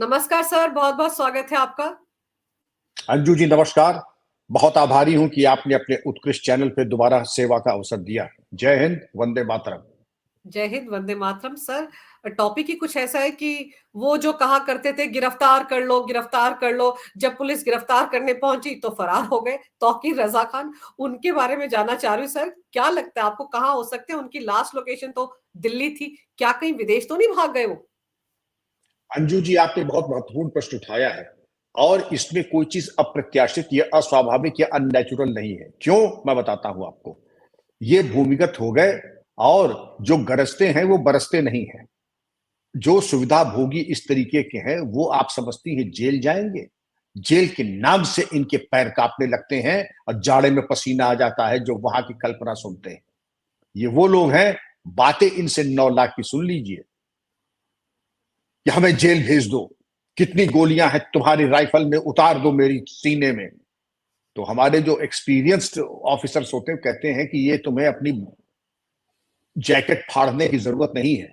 नमस्कार सर, बहुत-बहुत स्वागत है आपका। अंजू जी नमस्कार। बहुत आभारी हूं कि आपने अपने उत्कृष्ट चैनल पे दोबारा सेवा का अवसर दिया। जय हिंद, वंदे मातरम। जय हिंद, वंदे मातरम। सर, टॉपिक ही कुछ ऐसा है कि वो जो कहा करते थे गिरफ्तार कर लो, गिरफ्तार कर लो, जब पुलिस गिरफ्तार करने पहुंची तो फरार हो गए। तौकीर रजा खान, उनके बारे में जानना चाह रही हूँ सर, क्या लगता है आपको कहाँ हो सकते हैं? उनकी लास्ट लोकेशन तो दिल्ली थी, क्या कहीं विदेश तो नहीं भाग गए वो? अंजू जी आपने बहुत महत्वपूर्ण प्रश्न उठाया है और इसमें कोई चीज अप्रत्याशित या अस्वाभाविक या अननेचुरल नहीं है। क्यों, मैं बताता हूं आपको। ये भूमिगत हो गए और जो गरजते हैं वो बरसते नहीं हैं। जो सुविधा भोगी इस तरीके के हैं वो आप समझती हैं जेल जाएंगे? जेल के नाम से इनके पैर कांपने लगते हैं और जाड़े में पसीना आ जाता है जो वहां की कल्पना सुनते हैं। ये वो लोग हैं, बातें इनसे 9 लाख की सुन लीजिए कि हमें जेल भेज दो, कितनी गोलियां हैं तुम्हारी राइफल में, उतार दो मेरी सीने में। तो हमारे जो एक्सपीरियंस्ड ऑफिसर्स होते हैं कहते हैं कि ये तुम्हें अपनी जैकेट फाड़ने की जरूरत नहीं है।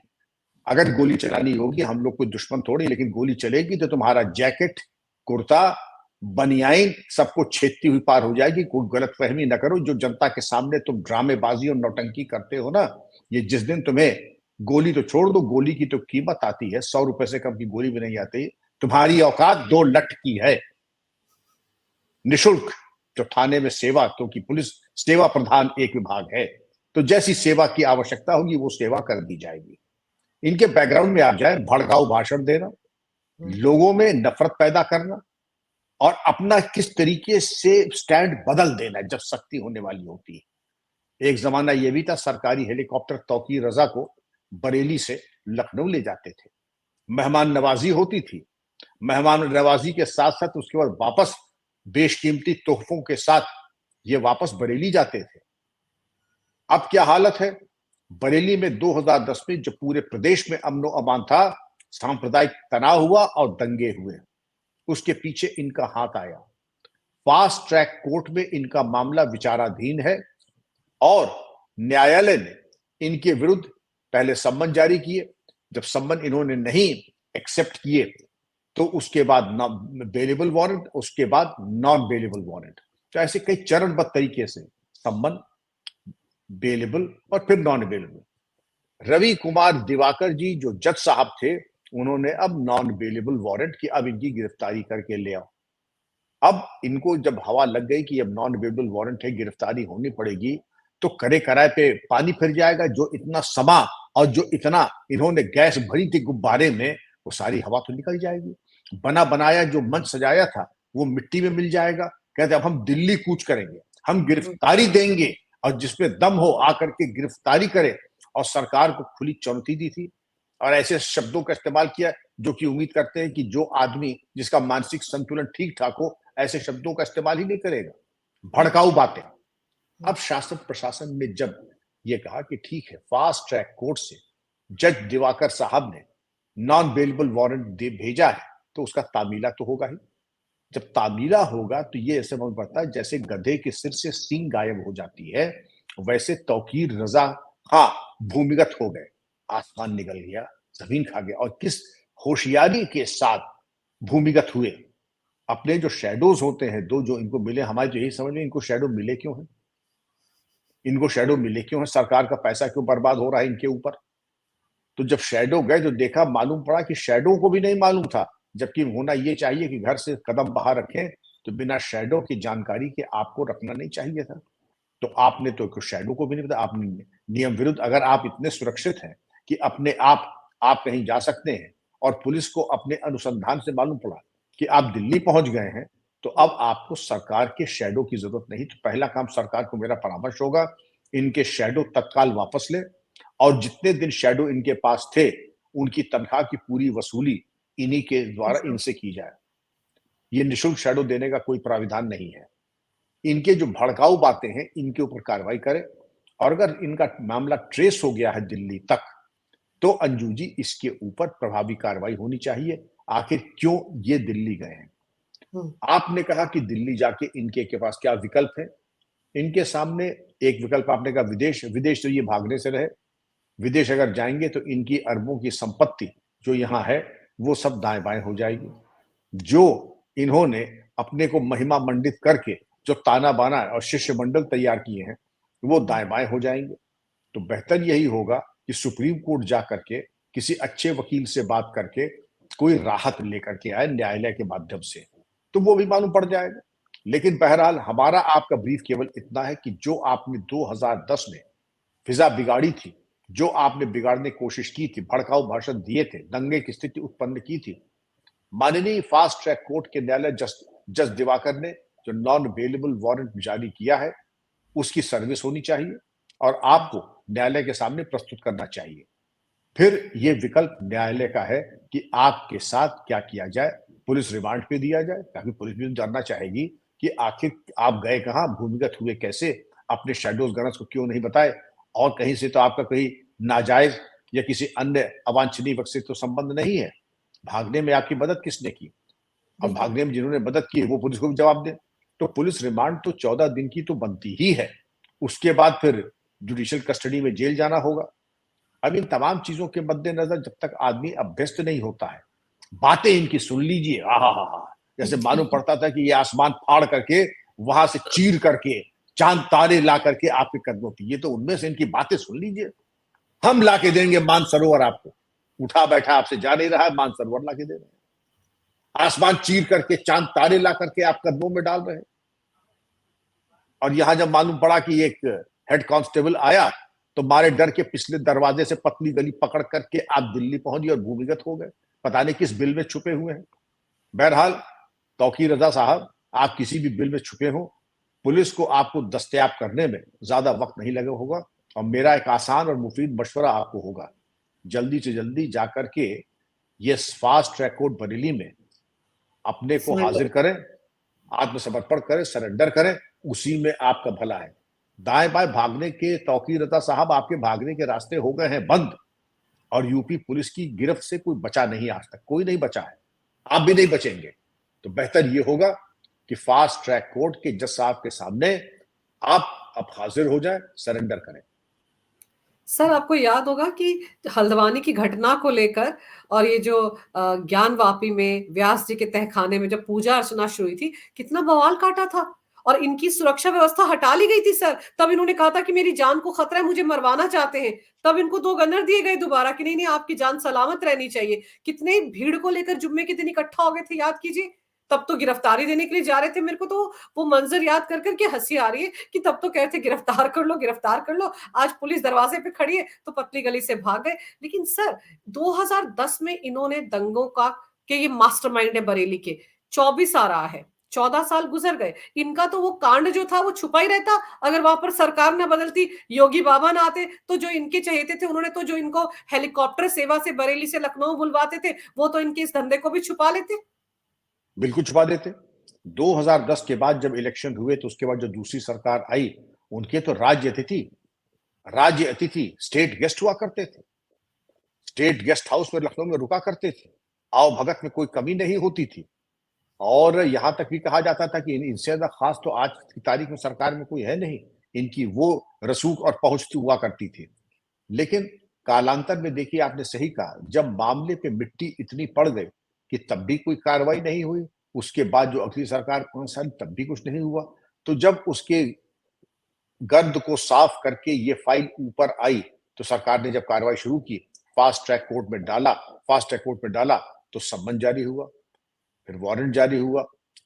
अगर गोली चलानी होगी, हम लोग कोई दुश्मन थोड़ी, लेकिन गोली चलेगी तो तुम्हारा जैकेट, कुर्ता, बनियाइन सबको छेदती हुई पार हो जाएगी। कोई गलतफहमी न करो, जो जनता के सामने तुम ड्रामेबाजी और नौटंकी करते हो ना, ये जिस दिन तुम्हें गोली तो छोड़ दो, गोली की तो कीमत आती है, 100 रुपए से कम की गोली भी नहीं आती। तुम्हारी औकात 2 लठ की है। निशुल्क जो थाने में सेवा, क्योंकि पुलिस सेवा प्रधान एक विभाग है, तो जैसी सेवा की आवश्यकता होगी वो सेवा कर दी जाएगी। इनके बैकग्राउंड में आप जाए, भड़काऊ भाषण देना, लोगों में नफरत पैदा करना और अपना किस तरीके से स्टैंड बदल देना जब सख्ती होने वाली होती है। एक जमाना यह भी था, सरकारी हेलीकॉप्टर तौकीर रजा को बरेली से लखनऊ ले जाते थे, मेहमान नवाजी होती थी। मेहमान नवाजी के साथ साथ उसके बाद वापस बेशकीमती तोहफों के साथ ये वापस बरेली जाते थे। अब क्या हालत है? बरेली में 2010 में जब पूरे प्रदेश में अमनो अमान था, सांप्रदायिक तनाव हुआ और दंगे हुए, उसके पीछे इनका हाथ आया। फास्ट ट्रैक कोर्ट में इनका मामला विचाराधीन है और न्यायालय ने इनके विरुद्ध पहले सम्मन जारी किए। जब सम्मन इन्होंने नहीं एक्सेप्ट किए तो उसके बाद बेलेबल वारंट, उसके बाद नॉन बेलेबल वारंट। तो ऐसे कई चरणबद्ध तरीके से सम्मन, बेलेबल और फिर नॉन बेलेबल। रवि कुमार दिवाकर जी जो जज साहब थे, उन्होंने अब नॉन बेलेबल वारंट की अब इनकी गिरफ्तारी करके ले आओ। अब इनको जब हवा लग गई कि अब नॉन बेलेबल वारंट है, गिरफ्तारी होनी पड़ेगी, तो करे कराए पे पानी फिर जाएगा। जो इतना समा और जो इतना इन्होंने गैस भरी थी गुब्बारे में, वो सारी हवा तो निकल जाएगी। बना बनाया जो मंच सजाया था वो मिट्टी में मिल जाएगा। कहते अब हम दिल्ली कूच करेंगे, हम गिरफ्तारी देंगे और जिसमें दम हो आकर के गिरफ्तारी करे। और सरकार को खुली चुनौती दी थी और ऐसे शब्दों का इस्तेमाल किया जो कि उम्मीद करते हैं कि जो आदमी जिसका मानसिक संतुलन ठीक ठाक हो ऐसे शब्दों का इस्तेमाल ही नहीं करेगा। भड़काऊ बातें। अब शासन प्रशासन ने जब ये कहा कि ठीक है, फास्ट ट्रैक कोर्ट से जज दिवाकर साहब ने नॉन बेलेबल वारंट भेजा है, तो उसका तामीला तो होगा ही। जब तामीला होगा तो ये ऐसे समझ पड़ता है जैसे गधे के सिर से सींग गायब हो जाती है, वैसे तौकीर रजा हाँ भूमिगत हो गए। आसमान निकल गया, जमीन खा गया। और किस होशियारी के साथ भूमिगत हुए। अपने जो शेडोज होते हैं दो जो इनको मिले, हमारे जो यही समझ में इनको शेडो मिले क्यों है, इनको शेडो मिले क्यों है, सरकार का पैसा क्यों बर्बाद हो रहा है इनके ऊपर। तो जब शेडो गए तो देखा, मालूम पड़ा कि शेडो को भी नहीं मालूम था, जबकि होना ये चाहिए कि घर से कदम बाहर रखें तो बिना शेडो की जानकारी के आपको रखना नहीं चाहिए था। तो आपने तो शेडो को भी नहीं पता। आप नियम विरुद्ध, अगर आप इतने सुरक्षित हैं कि अपने आप कहीं जा सकते हैं और पुलिस को अपने अनुसंधान से मालूम पड़ा कि आप दिल्ली पहुंच गए हैं, तो अब आपको सरकार के शेडो की जरूरत नहीं। तो पहला काम सरकार को मेरा परामर्श होगा, इनके शेडो तत्काल वापस ले और जितने दिन शेडो इनके पास थे उनकी तनख्वाह की पूरी वसूली इन्हीं के द्वारा इनसे की जाए। ये निःशुल्क शेडो देने का कोई प्राविधान नहीं है। इनके जो भड़काऊ बातें हैं इनके ऊपर कार्रवाई करें और अगर इनका मामला ट्रेस हो गया है दिल्ली तक, तो अंजू जी इसके ऊपर प्रभावी कार्रवाई होनी चाहिए। आखिर क्यों ये दिल्ली गए हैं? आपने कहा कि दिल्ली जाके इनके के पास क्या विकल्प है। इनके सामने एक विकल्प आपने कहा विदेश। विदेश तो ये भागने से रहे। विदेश अगर जाएंगे तो इनकी अरबों की संपत्ति जो यहाँ है वो सब दाएं बाएं हो जाएगी। जो इन्होंने अपने को महिमा मंडित करके जो ताना बाना और शिष्य मंडल तैयार किए हैं, वो दाएं बाएं हो जाएंगे। तो बेहतर यही होगा कि सुप्रीम कोर्ट जा करके किसी अच्छे वकील से बात करके कोई राहत लेकर के आए न्यायालय के माध्यम से, तो वो भी मालूम पड़ जाएगा। लेकिन बहरहाल हमारा आपका ब्रीफ केवल इतना है कि जो आपने 2010 में फिजा बिगाड़ी थी, जो आपने बिगाड़ने की कोशिश की थी, भड़काऊ भाषण दिए थे, दंगे की स्थिति उत्पन्न की थी, माननीय फास्ट ट्रैक कोर्ट के न्यायालय जज दिवाकर ने जो नॉन बेलेबल वारंट जारी किया है, उसकी सर्विस होनी चाहिए और आपको न्यायालय के सामने प्रस्तुत करना चाहिए। फिर यह विकल्प न्यायालय का है कि आपके साथ क्या किया जाए, पुलिस रिमांड पे दिया जाए, ताकि पुलिस भी जानना चाहेगी कि आखिर आप गए कहां, भूमिगत हुए कैसे, अपने शेडोज गनर्स को क्यों नहीं बताए, और कहीं से तो आपका कहीं नाजायज या किसी अन्य अवांछनीय व्यक्ति से तो संबंध नहीं है। भागने में आपकी मदद किसने की? अब बिल्कुल। भागने में जिन्होंने मदद की वो पुलिस को भी जवाब दें। तो पुलिस रिमांड तो 14 दिन की तो बनती ही है, उसके बाद फिर जुडिशियल कस्टडी में जेल जाना होगा। अब इन तमाम चीजों के मद्देनजर जब तक आदमी अभ्यस्त नहीं होता है, बातें इनकी सुन लीजिए, आहा, जैसे मालूम पड़ता था कि ये आसमान फाड़ करके वहां से चीर करके चांद तारे ला करके आपके कदमों पे, ये तो उनमें से इनकी बातें सुन लीजिए। हम ला के देंगे मानसरोवर आपको, उठा बैठा आपसे जा नहीं रहा है, मानसरोवर ला के दे रहे हैं, आसमान चीर करके चांद तारे ला करके आप कदमों में डाल रहे हैं। और यहां जब मालूम पड़ा कि एक हेड कांस्टेबल आया तो मारे डर के पिछले दरवाजे से पतली गली पकड़ करके आप दिल्ली पहुंच गए और भूमिगत हो गए, पता नहीं किस बिल में छुपे हुए हैं। बहरहाल तौकीर रजा साहब, आप किसी भी बिल में छुपे हो, पुलिस को आपको दस्तयाब करने में ज्यादा वक्त नहीं लगा होगा। और मेरा एक आसान और मुफीद मशवरा आपको होगा, जल्दी से जल्दी जाकर के ये फास्ट ट्रैक कोर्ट बरेली में अपने को हाजिर करें, आत्मसमर्पण करें, सरेंडर करें, उसी में आपका भला है। दाएं बाएं भागने के तौकीर रजा साहब, आपके भागने के रास्ते हो गए हैं बंद, और यूपी पुलिस की गिरफ्त से कोई बचा नहीं, आज तक कोई नहीं बचा है, आप भी नहीं बचेंगे। तो बेहतर यह होगा कि फास्ट ट्रैक कोर्ट के जज साहब के सामने आप अब हाजिर हो जाए, सरेंडर करें। सर, आपको याद होगा कि हल्द्वानी की घटना को लेकर और ये जो ज्ञानवापी में व्यास जी के तहखाने में जब पूजा अर्चना शुरू हुई थी, कितना बवाल काटा था और इनकी सुरक्षा व्यवस्था हटा ली गई थी सर। तब इन्होंने कहा था कि मेरी जान को खतरा है, मुझे मरवाना चाहते हैं। तब इनको 2 गनर दिए गए दोबारा कि नहीं नहीं, आपकी जान सलामत रहनी चाहिए। कितने भीड़ को लेकर जुम्मे के दिन इकट्ठा हो गए थे, याद कीजिए। तब तो गिरफ्तारी देने के लिए जा रहे थे। मेरे को तो वो मंजर याद कर करके हंसी आ रही है कि तब तो कहते गिरफ्तार कर लो, गिरफ्तार कर लो। आज पुलिस दरवाजे पे खड़ी है तो पतली गली से भाग गए। लेकिन सर, 2010 में इन्होंने दंगों का के ये मास्टरमाइंड है बरेली के, 24 आ रहा है, 14 साल गुजर गए। इनका तो वो कांड जो था वो छुपा ही रहता। अगर वहां पर सरकार न बदलती, योगी बाबा ना आते, तो जो इनके चहेते थे उन्होंने तो जो इनको हेलीकॉप्टर सेवा से बरेली से लखनऊ बुलवाते थे, वो तो इनके इस धंधे को भी छुपा लेते। बिल्कुल छुपा देते। 2010 के बाद जब इलेक्शन हुए तो उसके बाद जो दूसरी सरकार आई, उनके तो राज्य अतिथि स्टेट गेस्ट हुआ करते थे, स्टेट गेस्ट हाउस में लखनऊ में रुका करते थे, आओ भगत में कोई कमी नहीं होती थी। और यहां तक भी कहा जाता था कि इनसे ज्यादा खास तो आज की तारीख में सरकार में कोई है नहीं, इनकी वो रसूख और पहुंच हुआ करती थी। लेकिन कालांतर में देखिए, आपने सही कहा, जब मामले पे मिट्टी इतनी पड़ गई कि तब भी कोई कार्रवाई नहीं हुई, उसके बाद जो अगली सरकार 5 साल तब भी कुछ नहीं हुआ। तो जब उसके गर्द को साफ करके ये फाइल ऊपर आई, तो सरकार ने जब कार्रवाई शुरू की, फास्ट ट्रैक कोर्ट में डाला, फास्ट ट्रैक कोर्ट में डाला तो सम्मन जारी हुआ, फिर वारंट जारी हुआ,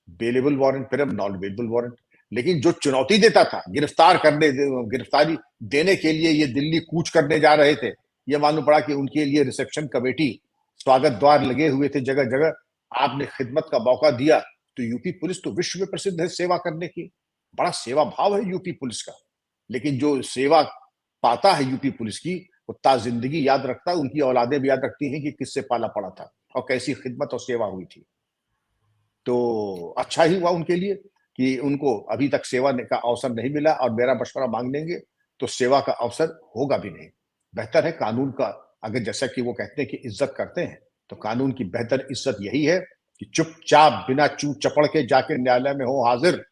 बेलेबल वारंट, फिर अब नॉन बेलेबल वारंट। लेकिन जो चुनौती देता था, गिरफ्तारी देने के लिए ये दिल्ली कूच करने जा रहे थे, ये मालूम पड़ा कि उनके लिए रिसेप्शन कमेटी, स्वागत द्वार लगे हुए थे जगह जगह, आपने खिदमत का मौका दिया। तो यूपी पुलिस तो विश्व में प्रसिद्ध है सेवा करने की, बड़ा सेवा भाव है यूपी पुलिस का। लेकिन जो सेवा पाता है यूपी पुलिस की, वो ता जिंदगी याद रखता है, उनकी औलादें भी याद रखती हैं कि किससे पाला पड़ा था और कैसी खिदमत और सेवा हुई थी। तो अच्छा ही हुआ उनके लिए कि उनको अभी तक सेवा का अवसर नहीं मिला, और मेरा मशवरा मांग लेंगे तो सेवा का अवसर होगा भी नहीं। बेहतर है कानून का, अगर जैसा कि वो कहते हैं कि इज्जत करते हैं, तो कानून की बेहतर इज्जत यही है कि चुपचाप बिना चू चपड़ के जाके न्यायालय में हो हाजिर,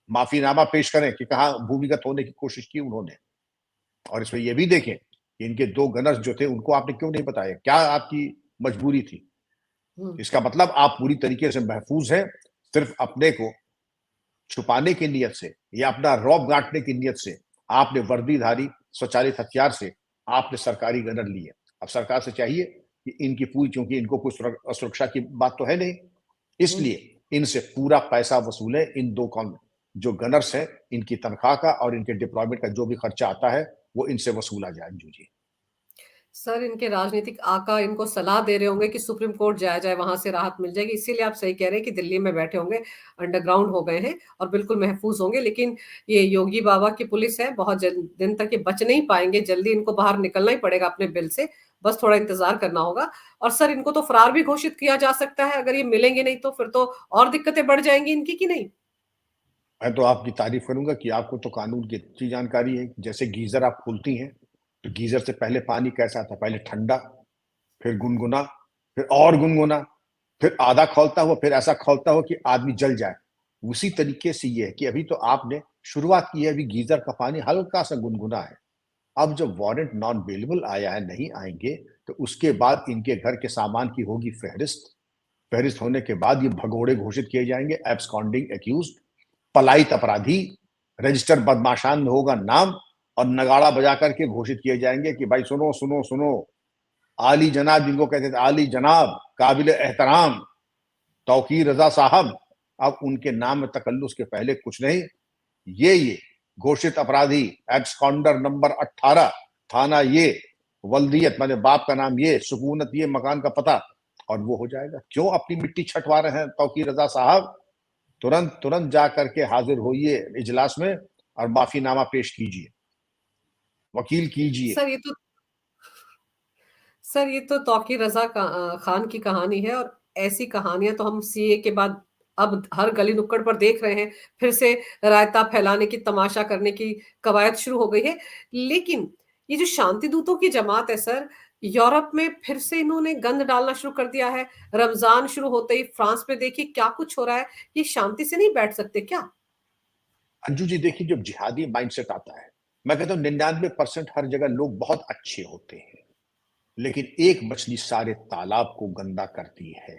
माफीनामा पेश करें कि कहां भूमिगत होने की कोशिश की उन्होंने। और इसमें यह भी देखें कि इनके 2 गनर्स जो थे उनको आपने क्यों नहीं बताया, क्या आपकी मजबूरी थी? इसका मतलब आप पूरी तरीके से महफूज हैं, सिर्फ अपने को छुपाने की नीयत से या अपना रौब गांठने की नीयत से आपने वर्दीधारी स्वचालित हथियार से आपने सरकारी गनर लिए। अब सरकार से चाहिए कि इनकी पूरी, क्योंकि इनको कुछ सुरक्षा की बात तो है नहीं, इसलिए इनसे पूरा पैसा वसूले। इन दो कौन जो गनर्स हैं, इनकी तनख्वाह का और इनके डिप्लॉयमेंट का जो भी खर्चा आता है वो इनसे वसूला जाए। जी। सर, इनके राजनीतिक आका इनको सलाह दे रहे होंगे कि सुप्रीम कोर्ट जाया जाए, वहां से राहत मिल जाएगी, इसीलिए आप सही कह रहे हैं कि दिल्ली में बैठे होंगे, अंडरग्राउंड हो गए हैं और बिल्कुल महफूज होंगे। लेकिन ये योगी बाबा की पुलिस है, बहुत दिन तक ये बच नहीं पाएंगे, जल्दी इनको बाहर निकलना ही पड़ेगा अपने बिल से, बस थोड़ा इंतजार करना होगा। और सर, इनको तो फरार भी घोषित किया जा सकता है, अगर ये मिलेंगे नहीं तो फिर तो और दिक्कतें बढ़ जाएंगी इनकी, कि नहीं? मैं तो आपकी तारीफ करूंगा कि आपको तो कानून की अच्छी जानकारी है। जैसे गीजर आप खोलती हैं तो गीजर से पहले पानी कैसा था? पहले ठंडा, फिर गुनगुना, फिर और गुनगुना, फिर आधा खौलता हुआ, फिर ऐसा खौलता हुआ कि आदमी जल जाए। उसी तरीके से ये है कि अभी तो आपने शुरुआत की है, अभी गीजर का पानी हल्का सा गुनगुना है। अब जब वारंट नॉन अवेलेबल आया है, नहीं आएंगे, तो उसके बाद इनके घर के सामान की होगी फहरिस्त। फहरिस्त होने के बाद ये भगोड़े घोषित किए जाएंगे, एब्सकॉन्डिंग एक्यूज्ड, पलायित अपराधी, रजिस्टर बदमाशान में होगा नाम, और नगाड़ा बजा करके घोषित किए जाएंगे कि भाई सुनो सुनो सुनो, आली जनाब, जिनको कहते थे आली जनाब, काबिल एहतराम तौकीर रजा साहब, अब उनके नाम में तकल्लुस के पहले कुछ नहीं। ये घोषित अपराधी, एब्सकॉन्डर नंबर 18, थाना ये, वल्दियत माने बाप का नाम ये, सुकूनत ये, मकान का पता, और वो हो जाएगा। क्यों अपनी मिट्टी छटवा रहे हैं तौकीर रजा साहब? तुरंत तुरंत जा करके हाजिर होइए इजलास में और माफीनामा पेश कीजिए, वकील कीजिए। सर, ये तो तौकीर रजा खान की कहानी है, और ऐसी कहानियां तो हम सीए के बाद अब हर गली नुक्कड़ पर देख रहे हैं। फिर से रायता फैलाने की, तमाशा करने की कवायद शुरू हो गई है। लेकिन ये जो शांति दूतों की जमात है सर, यूरोप में फिर से इन्होंने गंद डालना शुरू कर दिया है। रमजान शुरू होते ही फ्रांस में देखिए क्या कुछ हो रहा है। ये शांति से नहीं बैठ सकते क्या? अंजू जी देखिए, जब जिहादी माइंडसेट आता है, मैं कहता हूँ 99% हर जगह लोग बहुत अच्छे होते हैं, लेकिन एक मछली सारे तालाब को गंदा करती है।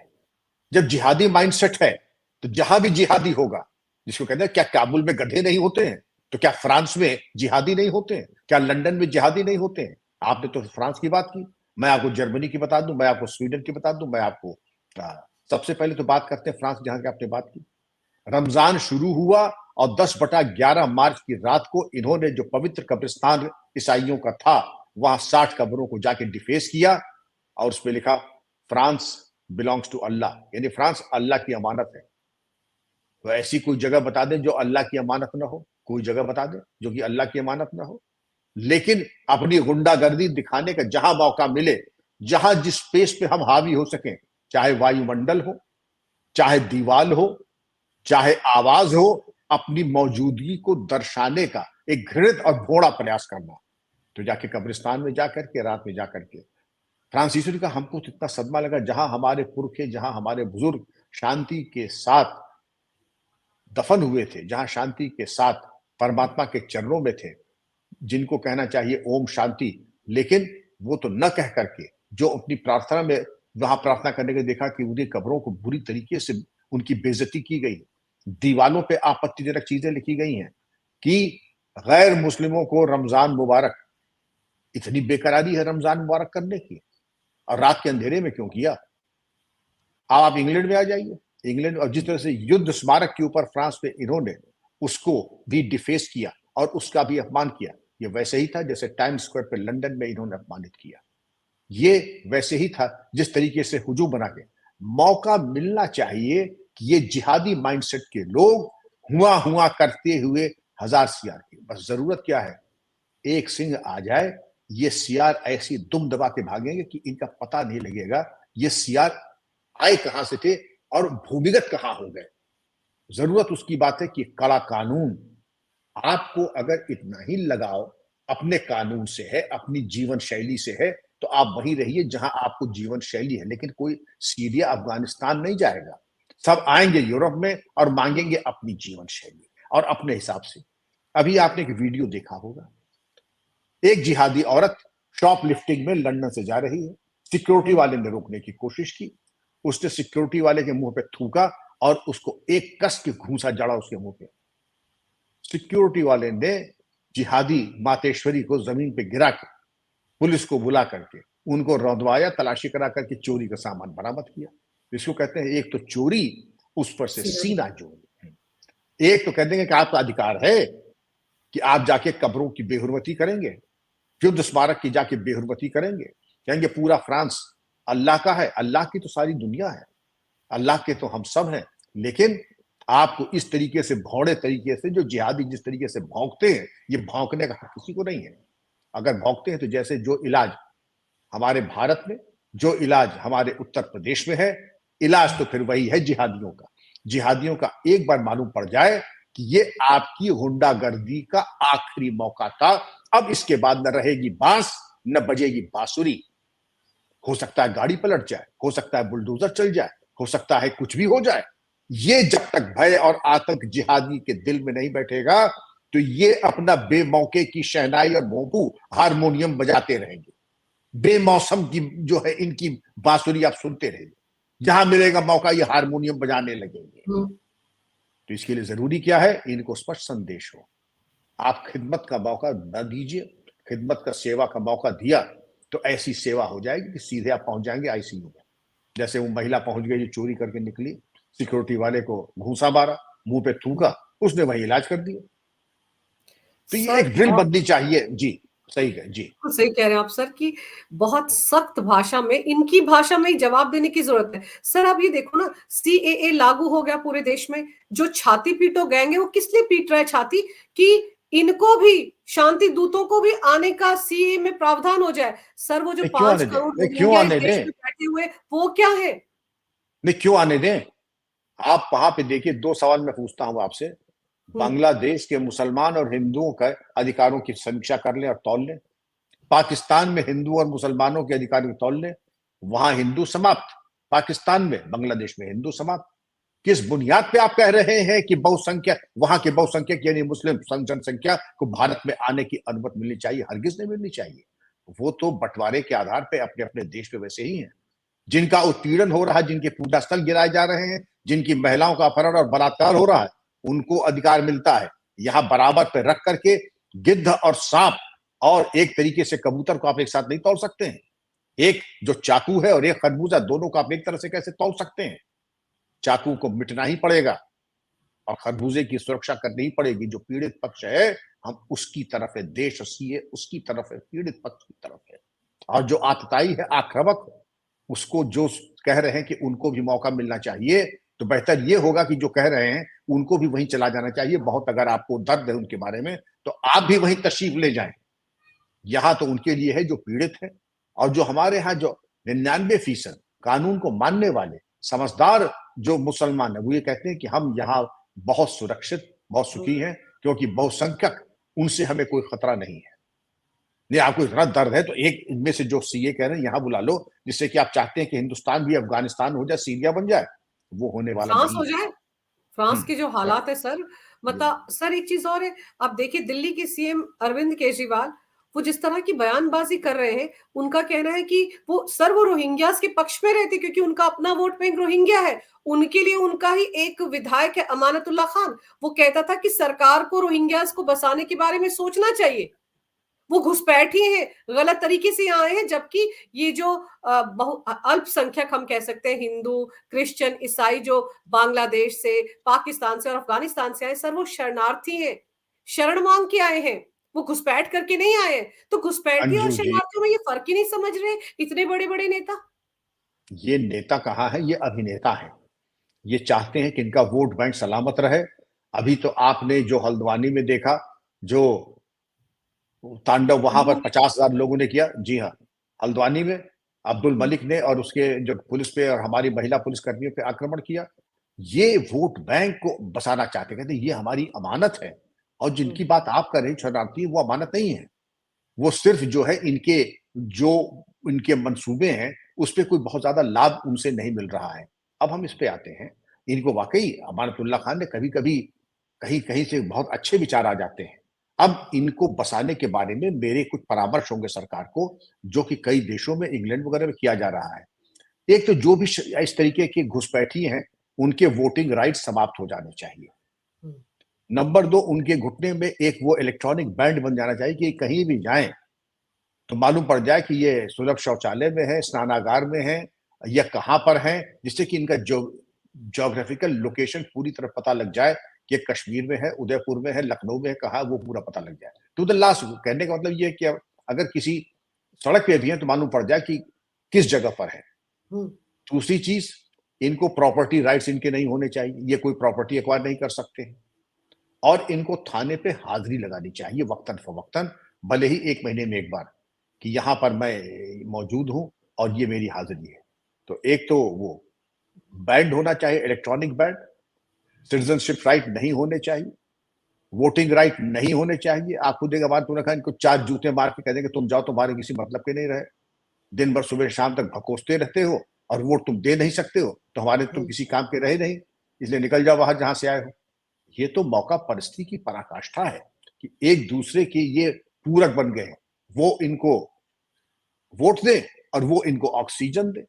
जब जिहादी माइंडसेट है तो जहां भी जिहादी होगा, जिसको कहते हैं क्या काबुल में गधे नहीं होते हैं, तो क्या फ्रांस में जिहादी नहीं होते हैं? क्या लंदन में जिहादी नहीं होते हैं? आपने तो फ्रांस की बात की, मैं आपको जर्मनी की बता दूं, मैं आपको स्वीडन की बता दूं, मैं आपको सबसे पहले तो बात करते हैं फ्रांस, जहां की आपने बात की। रमजान शुरू हुआ और 10/11 मार्च की रात को इन्होंने जो पवित्र कब्रिस्तान ईसाइयों का था, वहां 60 कब्रों को जाके डिफेस किया और उस पर लिखा फ्रांस बिलोंग्स टू अल्लाह, यानी फ्रांस अल्लाह की अमानत है। तो ऐसी कोई जगह बता दें जो अल्लाह की अमानत ना हो, कोई जगह बता दें जो कि अल्लाह की अमानत ना हो। लेकिन अपनी गुंडागर्दी दिखाने का जहां मौका मिले, जहां जिस स्पेस पे हम हावी हो सके, चाहे वायुमंडल हो, चाहे दीवाल हो, चाहे आवाज हो, अपनी मौजूदगी को दर्शाने का एक घृणित और भोड़ा प्रयास करना। तो जाके कब्रिस्तान में जाकर के, रात में जाकर के फ्रांसीसी का हमको तो इतना सदमा लगा, जहां हमारे पुरखे, जहां हमारे बुजुर्ग शांति के साथ दफन हुए थे, जहां शांति के साथ परमात्मा के चरणों में थे, जिनको कहना चाहिए ओम शांति, लेकिन वो तो न कह करके जो अपनी प्रार्थना में वहां प्रार्थना करने के देखा कि उनकी कब्रों को बुरी तरीके से उनकी बेइज्जती की गई, दीवालों पे आपत्तिजनक चीजें लिखी गई हैं कि गैर मुस्लिमों को रमजान मुबारक। इतनी बेकरारी है रमजान मुबारक करने की, और रात के अंधेरे में क्यों किया? आप इंग्लैंड में आ जाइए, इंग्लैंड, और जिस तरह से युद्ध स्मारक के ऊपर फ्रांस में इन्होंने उसको भी डिफेस किया और उसका भी अपमान किया, ये वैसे ही था जैसे टाइम स्क्वायर पे लंदन में इन्होंने अपमानित किया। ये वैसे ही था जिस तरीके से हुजूम बना के। मौका मिलना चाहिए कि ये जिहादी माइंडसेट के लोग हुआ हुआ करते हुए हजार सियार की, बस जरूरत क्या है, एक सिंह आ जाए, ये सियार ऐसी दुम दबा के भागेंगे कि इनका पता नहीं लगेगा ये सियार आए कहां से थे और भूमिगत कहां हो गए। जरूरत उसकी बात है कि कड़ा कानून, आपको अगर इतना ही लगाव अपने कानून से है, अपनी जीवन शैली से है, तो आप वहीं रहिए जहां आपको जीवन शैली है। लेकिन कोई सीरिया अफगानिस्तान नहीं जाएगा, सब आएंगे यूरोप में और मांगेंगे अपनी जीवन शैली और अपने हिसाब से। अभी आपने एक वीडियो देखा होगा, एक जिहादी औरत शॉप लिफ्टिंग में लंदन से जा रही है, सिक्योरिटी वाले ने रोकने की कोशिश की, उसने सिक्योरिटी वाले के मुंह पे थूका और उसको एक कस के घूंसा जड़ा उसके मुंह पे। सिक्योरिटी वाले ने जिहादी मातेश्वरी को जमीन पे गिरा कर पुलिस को बुला करके उनको रौंदवाया, तलाशी करा करके चोरी का सामान बरामद किया। इसको कहते हैं एक तो चोरी, उस पर से सीना जोड़। एक तो कह देंगे कि आपका अधिकार है कि आप जाके कब्रों की बेहुरमती करेंगे, युद्ध स्मारक की जाके बेहुरमती करेंगे, कहेंगे पूरा फ्रांस अल्लाह का है। अल्लाह की तो सारी दुनिया है, अल्लाह के तो हम सब हैं। लेकिन आपको इस तरीके से, भौड़े तरीके से, जो जिहादी जिस तरीके से भौंकते हैं, ये भौंकने का हक किसी को नहीं है। अगर भौंकते हैं तो जैसे जो इलाज हमारे भारत में, जो इलाज हमारे उत्तर प्रदेश में है, इलाज तो फिर वही है जिहादियों का। जिहादियों का एक बार मालूम पड़ जाए कि ये आपकी गुंडागर्दी का आखिरी मौका था, अब इसके बाद न रहेगी बांस न बजेगी बांसुरी। हो सकता है गाड़ी पलट जाए, हो सकता है बुलडोजर चल जाए, हो सकता है कुछ भी हो जाए। ये जब तक भय और आतंक जिहादी के दिल में नहीं बैठेगा तो ये अपना बेमौके की शहनाई और भोंपू हारमोनियम बजाते रहेंगे। बेमौसम की जो है इनकी बांसुरी आप सुनते रहेंगे, जहां मिलेगा मौका ये हारमोनियम बजाने लगेंगे। तो इसके लिए जरूरी क्या है, इनको स्पष्ट संदेश हो। आप खिदमत का मौका न दीजिए, खिदमत का सेवा का मौका दिया तो ऐसी सेवा हो जाएगी कि सीधे आप पहुंच जाएंगे आईसीयू में। जैसे वो महिला पहुंच गई जो चोरी करके निकली, सिक्योरिटी वाले को घूंसा मारा, मुंह पे थूका, उसने वही इलाज कर दिया। तो ये सर एक ड्रिल बननी चाहिए। जी सही है जी, सही कह रहे हैं आप सर कि बहुत सख्त भाषा में, इनकी भाषा में ही जवाब देने की जरूरत है। सर आप ये देखो ना, सीएए लागू हो गया पूरे देश में, जो छाती पीटो गैंग है वो किस लिए पीट रहा है छाती, कि इनको भी, शांति दूतों को भी आने का सीए में प्रावधान हो जाए। सर वो जो नहीं क्यों 5 आने दें, करोड़ नहीं क्यों रोहिंग्या इस आने देश दें, में बैठे हुए, वो क्या है? नहीं क्यों आने दें। आप वहां पे देखिए, दो सवाल मैं पूछता हूं आपसे। हम्म। बांग्लादेश के मुसलमान और हिंदुओं के अधिकारों की समीक्षा कर लें और तौल लें। पाकिस्तान में हिंदू और मुसलमानों के अधिकार को तौल लें, वहां हिंदू समाप्त, पाकिस्तान में, बांग्लादेश में हिंदू समाप्त। किस बुनियाद पे आप कह रहे हैं कि बहुसंख्यक, वहां के बहुसंख्यक यानी मुस्लिम जनसंख्या को भारत में आने की अनुमति मिलनी चाहिए? हरगिज नहीं मिलनी चाहिए। वो तो बंटवारे के आधार पे अपने अपने देश पे वैसे ही हैं। जिनका उत्पीड़न हो रहा है, जिनके पूजा स्थल गिराए जा रहे हैं, जिनकी महिलाओं का अपहरण और बलात्कार हो रहा है, उनको अधिकार मिलता है। यहां बराबर पे रख करके गिद्ध और सांप और एक तरीके से कबूतर को आप एक साथ नहीं तौल सकते हैं। एक जो चाकू है और एक खरबूजा, दोनों को आप एक तरह से कैसे तौल सकते हैं? चाकू को मिटना ही पड़ेगा और खरबूजे की सुरक्षा करनी ही पड़ेगी। जो पीड़ित पक्ष है हम उसकी तरफ है, देश सीए उसकी तरफ है, पीड़ित पक्ष की तरफ है। और जो आतताई है, आक्रामक, उसको जो कह रहे हैं कि उनको भी मौका मिलना चाहिए, तो बेहतर ये होगा कि जो कह रहे हैं उनको भी वहीं चला जाना चाहिए। बहुत अगर आपको दर्द है उनके बारे में तो आप भी वहीं तशरीफ ले जाएं। यहाँ तो उनके लिए है जो पीड़ित है। और जो हमारे यहाँ जो 99% कानून को मानने वाले समझदार जो मुसलमान है, वो ये कहते हैं कि हम यहाँ बहुत सुरक्षित, बहुत सुखी हैं, क्योंकि बहुसंख्यक उनसे हमें कोई खतरा नहीं है। नहीं आपको इतना दर्द है तो एक इनमें से जो सीए कह रहे हैं यहाँ बुला लो, जिससे कि आप चाहते हैं कि हिंदुस्तान भी अफगानिस्तान हो जाए, सीरिया बन जाए। वो होने वाला फ्रांस नहीं हो है। जाए। फ्रांस के जो right, हालात है सर, मतलब सर एक चीज और है, आप देखिए दिल्ली के सीएम अरविंद केजरीवाल, वो जिस तरह की बयानबाजी कर रहे हैं, उनका कहना है कि वो सर, वो रोहिंग्यास के पक्ष में रहते क्योंकि उनका अपना वोट बैंक रोहिंग्या है। उनके लिए उनका ही एक विधायक है अमानतुल्लाह खान, वो कहता था कि सरकार को रोहिंग्यास को बसाने के बारे में सोचना चाहिए। वो घुसपैठी हैं, गलत तरीके से यहाँ आए हैं, जबकि ये जो अल्पसंख्यक हम कह सकते हैं, हिंदू, क्रिश्चियन, ईसाई, जो बांग्लादेश से, पाकिस्तान से और अफगानिस्तान से आए, सर वो शरणार्थी हैं, शरण मांग के आए हैं, वो घुसपैठ करके नहीं आए हैं। तो घुसपैठी और अंजू जी, शरणार्थियों में ये फर्क ही नहीं समझ रहे इतने बड़े बड़े नेता। ये नेता कहाँ है, ये अभिनेता है। ये चाहते हैं कि इनका वोट बैंक सलामत रहे। अभी तो आपने जो हल्द्वानी में देखा, जो तांडव वहां पर 50,000 लोगों ने किया। जी हाँ, हल्द्वानी में अब्दुल मलिक ने और उसके जो पुलिस पे और हमारी महिला पुलिस कर्मियों पे आक्रमण किया। ये वोट बैंक को बसाना चाहते, कहते ये हमारी अमानत है। और जिनकी बात आप कर रहे हैं शरणार्थी, वो अमानत नहीं है। वो सिर्फ जो है इनके जो इनके मंसूबे हैं उस पर कोई बहुत ज्यादा लाभ उनसे नहीं मिल रहा है। अब हम इस पे आते हैं, इनको वाकई अमानतुल्लाह खान ने कभी कभी कहीं कहीं से बहुत अच्छे विचार आ जाते हैं। अब इनको बसाने के बारे में मेरे कुछ परामर्श होंगे सरकार को, जो कि कई देशों में, इंग्लैंड वगैरह में किया जा रहा है। एक तो जो भी इस तरीके की घुसपैठी हैं, उनके वोटिंग राइट समाप्त हो जाने चाहिए। नंबर 2, उनके घुटने में एक वो इलेक्ट्रॉनिक बैंड बन जाना चाहिए कि कहीं भी जाएं तो मालूम पड़ जाए कि ये सुलभ शौचालय में है, स्नानागार में है या कहां पर है, जिससे कि इनका ज्योग्राफिकल लोकेशन पूरी तरह पता लग जाए कि कश्मीर में है, उदयपुर में है, लखनऊ में है, कहा वो पूरा पता लग जाए। टू द लास्ट, कहने का मतलब ये है कि अगर किसी सड़क पे भी है तो मालूम पड़ जाए कि किस जगह पर है। दूसरी चीज, इनको प्रॉपर्टी राइट्स इनके नहीं होने चाहिए, ये कोई प्रॉपर्टी एक्वायर नहीं कर सकते हैं। और इनको थाने पे हाजिरी लगानी चाहिए वक्तन फवक्तन, भले ही 1 महीने में एक बार, कि यहां पर मैं मौजूद हूं और ये मेरी हाजिरी है। तो एक तो वो बैंड होना चाहिए, इलेक्ट्रॉनिक बैंड। सिटीजनशिप राइट नहीं होने चाहिए, वोटिंग राइट नहीं होने चाहिए। आप खुद एक बार तूने कहा, इनको 4 जूते मार के कह देंगे तुम जाओ, तुम्हारे किसी मतलब के नहीं रहे, दिन भर सुबह शाम तक भकोसते रहते हो और वोट तुम दे नहीं सकते हो, तो हमारे तुम किसी काम के रहे नहीं, इसलिए निकल जाओ बाहर जहां से आए हो। ये तो मौका परिस्थिति की पराकाष्ठा है कि एक दूसरे के ये पूरक बन गए हैं, वो इनको वोट दे और वो इनको ऑक्सीजन दे,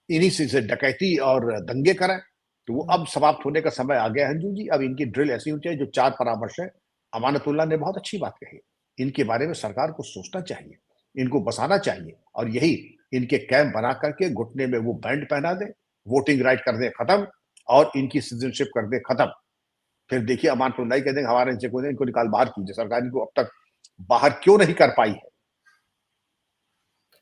इन्हीं से डकैती और दंगे कराए। तो वो अब समाप्त होने का समय आ गया है अंजू जी। अब इनकी ड्रिल ऐसी होनी चाहिए। जो 4 परामर्श है, अमानतुल्लाह ने बहुत अच्छी बात कही, इनके बारे में सरकार को सोचना चाहिए, इनको बसाना चाहिए और यही इनके कैंप बना करके घुटने में वो बैंड पहना दे, वोटिंग राइट कर दे खत्म और इनकी सिटीजनशिप कर दे खत्म। फिर देखिए अमानतुल्लाह कह देंगे हमारे इनसे कोई, इनको निकाल बाहर कीजिए। सरकार इनको अब तक बाहर क्यों नहीं कर पाई है?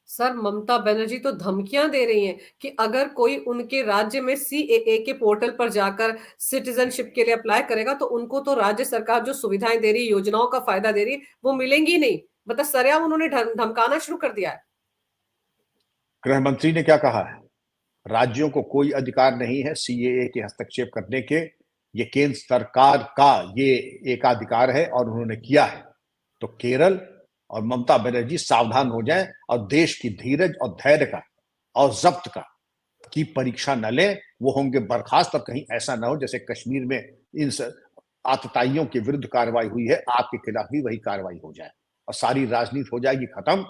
सर, ममता बनर्जी तो धमकियां दे रही हैं कि अगर कोई उनके राज्य में सीएए के पोर्टल पर जाकर सिटीजनशिप के लिए अप्लाई करेगा तो उनको तो राज्य सरकार जो सुविधाएं दे रही है, योजनाओं का फायदा दे रही है, वो मिलेंगी नहीं। मतलब सरेआम उन्होंने धमकाना शुरू कर दिया है। गृह मंत्री ने क्या कहा है? राज्यों को कोई अधिकार नहीं है सीएए के हस्तक्षेप करने के, ये केंद्र सरकार का ये एकाधिकार है और उन्होंने किया है। तो केरल और ममता बनर्जी सावधान हो जाएं और देश की धीरज और धैर्य का और जब्त का की परीक्षा न लें। वो होंगे बर्खास्त और कहीं ऐसा ना हो जैसे कश्मीर में इन आतताइयों के विरुद्ध कार्रवाई हुई है, आपके खिलाफ भी वही कार्रवाई हो जाए और सारी राजनीति हो जाएगी खत्म।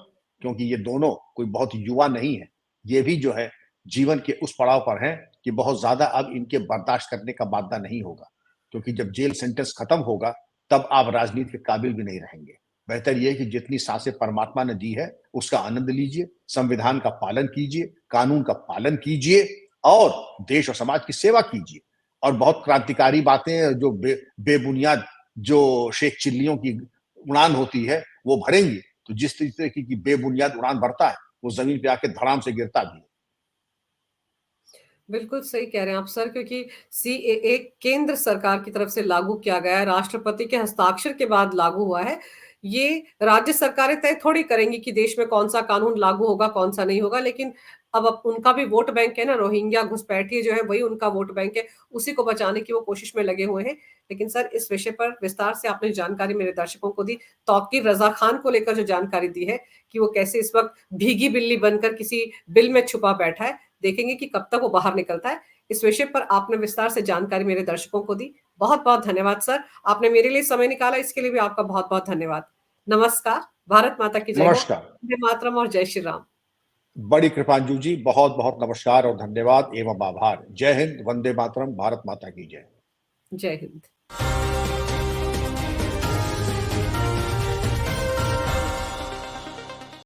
क्योंकि ये दोनों कोई बहुत युवा नहीं है, ये भी जो है जीवन के उस पड़ाव पर हैं कि बहुत ज्यादा अब इनके बर्दाश्त करने का मादा नहीं होगा। क्योंकि जब जेल सेंटेंस खत्म होगा तब आप राजनीति के काबिल भी नहीं रहेंगे। बेहतर यह कि जितनी सांसें परमात्मा ने दी है उसका आनंद लीजिए, संविधान का पालन कीजिए, कानून का पालन कीजिए और देश और समाज की सेवा कीजिए। और बहुत क्रांतिकारी बातें जो बेबुनियाद जो शेख चिल्लियों की उड़ान होती है वो भरेंगी, तो जिस तरीके की बेबुनियाद उड़ान भरता है वो जमीन पे आके धड़ाम से गिरता भी है। बिल्कुल सही कह रहे हैं आप सर, क्योंकि सीएए केंद्र सरकार की तरफ से लागू किया गया है, राष्ट्रपति के हस्ताक्षर के बाद लागू हुआ है। ये राज्य सरकारें तय थोड़ी करेंगी कि देश में कौन सा कानून लागू होगा, कौन सा नहीं होगा, लेकिन अब उनका भी वोट बैंक है ना, रोहिंग्या घुसपैठी जो है वही उनका वोट बैंक है, उसी को बचाने की वो कोशिश में लगे हुए हैं। लेकिन सर, इस विषय पर विस्तार से आपने जानकारी मेरे दर्शकों को दी, तौकीर रजा खान को लेकर जो जानकारी दी है कि वो कैसे इस वक्त भीगी बिल्ली बनकर किसी बिल में छुपा बैठा है, देखेंगे कि कब तक वो बाहर निकलता है। इस विषय पर आपने विस्तार से जानकारी मेरे दर्शकों को दी। बहुत-बहुत धन्यवाद सर। आपने मेरे लिए समय निकाला, इसके लिए भी आपका बहुत-बहुत धन्यवाद। नमस्कार, भारत माता की जय हो, नमस्कार। वंदे मातरम और जय श्री राम। बड़ी कृपांजू जी, बहुत बहुत नमस्कार और धन्यवाद एवं आभार। जय हिंद, वंदे मातरम, भारत माता की जय। जय हिंद।